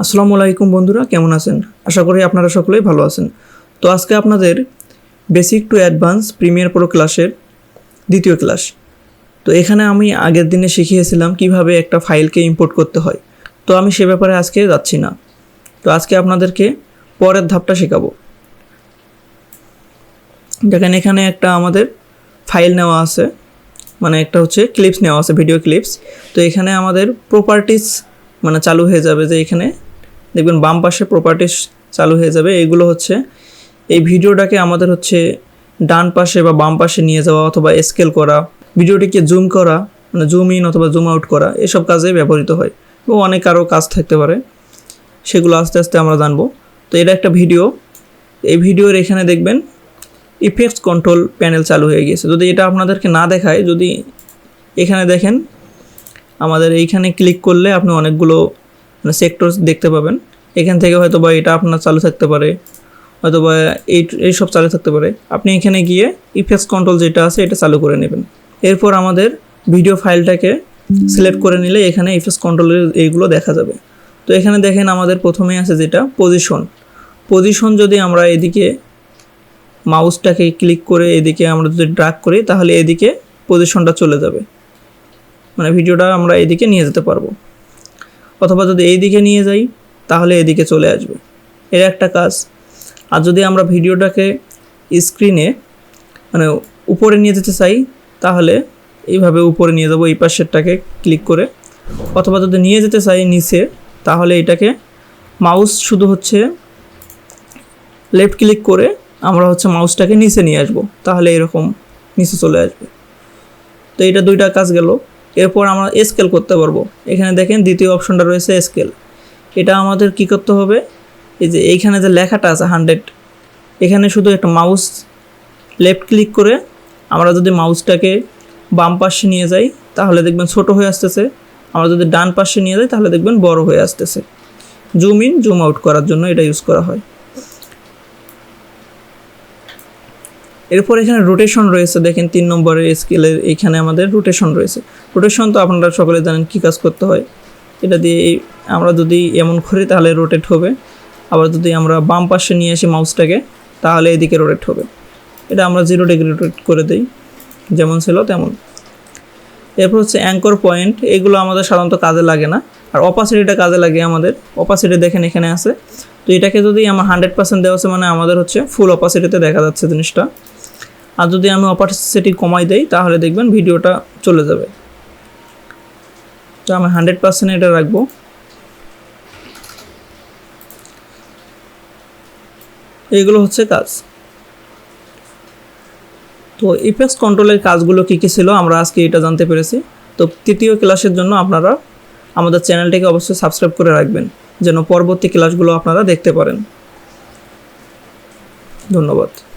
আসসালামু আলাইকুম বন্ধুরা, কেমন আছেন? আশা করি আপনারা সকলেই ভালো আছেন। তো আজকে আপনাদের basic to advance Premiere Pro ক্লাসের দ্বিতীয় ক্লাস। তো এখানে আমি আগের দিনে শিখিয়েছিলাম কিভাবে একটা ফাইলকে ইম্পোর্ট করতে হয়। তো আমি সে ব্যাপারে আজকে যাচ্ছি না। তো আজকে আপনাদেরকে পরের ধাপটা শেখাবো। দেখেন এখানে একটা আমাদের ফাইল নেওয়া আছে, মানে একটা হচ্ছে ক্লিপস নেওয়া আছে, ভিডিও ক্লিপস। তো এখানে আমাদের প্রপার্টিস মানে চালু হয়ে যাবে, যে এখানে দেখবেন বাম পাশে প্রপার্টিস চালু হয়ে যাবে। এগুলো হচ্ছে এই ভিডিওটাকে আমাদের হচ্ছে ডান পাশে বা বাম পাশে নিয়ে যাওয়া অথবা স্কেল করা, ভিডিওটিকে জুম করা মানে জুম ইন অথবা জুম আউট করা, এসব কাজে ব্যবহৃত হয়। এবং অনেক আরও কাজ থাকতে পারে, সেগুলো আস্তে আস্তে আমরা জানবো। তো এটা একটা ভিডিও, এই ভিডিওর এখানে দেখবেন ইফেক্টস কন্ট্রোল প্যানেল চালু হয়ে গিয়েছে। যদি এটা আপনাদেরকে না দেখায়, যদি এখানে দেখেন আমাদের এইখানে ক্লিক করলে আপনি অনেকগুলো মানে সেক্টরস দেখতে পাবেন। এখান থেকে হয়তো বা এটা আপনার চালু থাকতে পারে, হয়তো বা এইসব চালু থাকতে পারে। আপনি এখানে গিয়ে ইফেক্টস কন্ট্রোল যেটা আছে এটা চালু করে নেবেন। এরপর আমাদের ভিডিও ফাইলটাকে সিলেক্ট করে নিলে এখানে ইফেক্টস কন্ট্রোলের এইগুলো দেখা যাবে। তো এখানে দেখেন আমাদের প্রথমেই আছে যেটা পজিশন। যদি আমরা এদিকে মাউসটাকে ক্লিক করে এদিকে আমরা যদি ড্র্যাগ করি, তাহলে এদিকে পজিশনটা চলে যাবে, মানে ভিডিওটা আমরা এদিকে নিয়ে যেতে পারবো। অথবা যদি এই দিকে নিয়ে যাই তাহলে এদিকে চলে আসবে, এর একটা কাজ। আর যদি আমরা ভিডিওটাকে স্ক্রিনে মানে উপরে নিয়ে যেতে চাই, তাহলে এইভাবে উপরে নিয়ে যাবো এই পাশেরটাকে ক্লিক করে। অথবা যদি নিয়ে যেতে চাই নিচে, তাহলে এটাকে মাউস শুধু হচ্ছে লেফট ক্লিক করে আমরা হচ্ছে মাউসটাকে নিচে নিয়ে আসবো, তাহলে এরকম নিচে চলে আসবে। তো এটা দুইটা কাজ গেল। এরপর আমরা স্কেল করতে পারবো। এখানে দেখেন দ্বিতীয় অপশনটা রয়েছে স্কেল। এটা আমাদের কি করতে হবে, এই যে এইখানে যে লেখাটা আছে 100, এখানে শুধু একটা মাউস লেফট ক্লিক করে আমরা যদি মাউসটাকে বাম পাশে নিয়ে যাই, তাহলে দেখবেন ছোট হয়ে আসতেছে। আমরা যদি ডান পাশে নিয়ে যাই, তাহলে দেখবেন বড় হয়ে আসতেছে। জুম ইন জুম আউট করার জন্য এটা ইউজ করা হয়। এরপর এখানে রোটেশন রয়েছে, দেখেন 3 নম্বরের স্কেলের এইখানে আমাদের রোটেশন রয়েছে। রোটেশন তো আপনারা সকলে জানেন কী কাজ করতে হয়। এটা দিয়ে আমরা যদি এমন করি তাহলে রোটেট হবে, আবার যদি আমরা বাম পাশে নিয়ে আসি মাউসটাকে, তাহলে এদিকে রোটেট হবে। এটা আমরা 0 ডিগ্রি রোটেট করে দিই, যেমন ছিল তেমন। এরপর হচ্ছে অ্যাঙ্কর পয়েন্ট, এগুলো আমাদের সাধারণত কাজে লাগে না। আর অপাসিটিটা কাজে লাগে আমাদের। অপাসিটি দেখেন এখানে আছে। তো এটাকে যদি আমার 100% দেওয়া আছে, মানে আমাদের হচ্ছে ফুল অপাসিটিতে দেখা যাচ্ছে জিনিসটা। আর যদি আমি অপাসিটি কমাই দেই, তাহলে দেখবেন ভিডিওটা চলে যাবে। তো আমি 100% এটা রাখবো। এইগুলো হচ্ছে কাজ। তো ইফেক্টস কন্ট্রোলের কাজগুলো কী কী ছিল আমরা আজকে এটা জানতে পেরেছি। তো তৃতীয় ক্লাসের জন্য আপনারা আমাদের চ্যানেলটিকে অবশ্যই সাবস্ক্রাইব করে রাখবেন, যেন পরবর্তী ক্লাসগুলো আপনারা দেখতে পারেন। ধন্যবাদ।